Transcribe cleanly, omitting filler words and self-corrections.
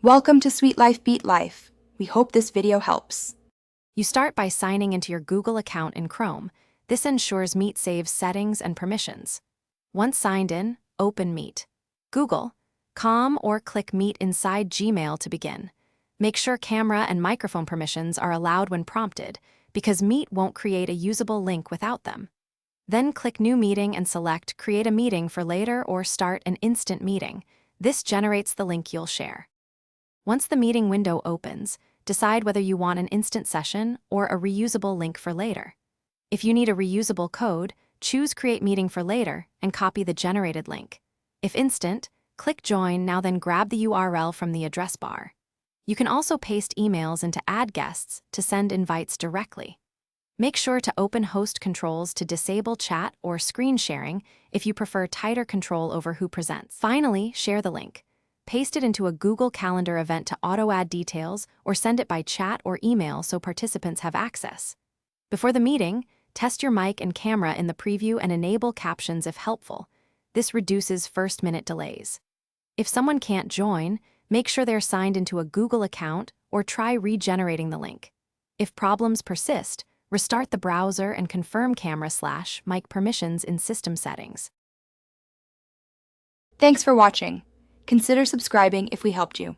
Welcome to Sweet Life Beat Life. We hope this video helps. You start by signing into your Google account in Chrome. This ensures Meet saves settings and permissions. Once signed in, open Meet. Google.com or click Meet inside Gmail to begin. Make sure camera and microphone permissions are allowed when prompted, because Meet won't create a usable link without them. Then click New Meeting and select Create a Meeting for later or Start an instant meeting. This generates the link you'll share. Once the meeting window opens, decide whether you want an instant session or a reusable link for later. If you need a reusable code, choose Create Meeting for Later and copy the generated link. If instant, click Join, now then grab the URL from the address bar. You can also paste emails into Add Guests to send invites directly. Make sure to open host controls to disable chat or screen sharing if you prefer tighter control over who presents. Finally, share the link. Paste it into a Google Calendar event to auto-add details or send it by chat or email so participants have access. Before the meeting, test your mic and camera in the preview and enable captions if helpful. This reduces first-minute delays. If someone can't join, make sure they're signed into a Google account or try regenerating the link. If problems persist, restart the browser and confirm camera/mic permissions in system settings. Thanks for watching. Consider subscribing if we helped you.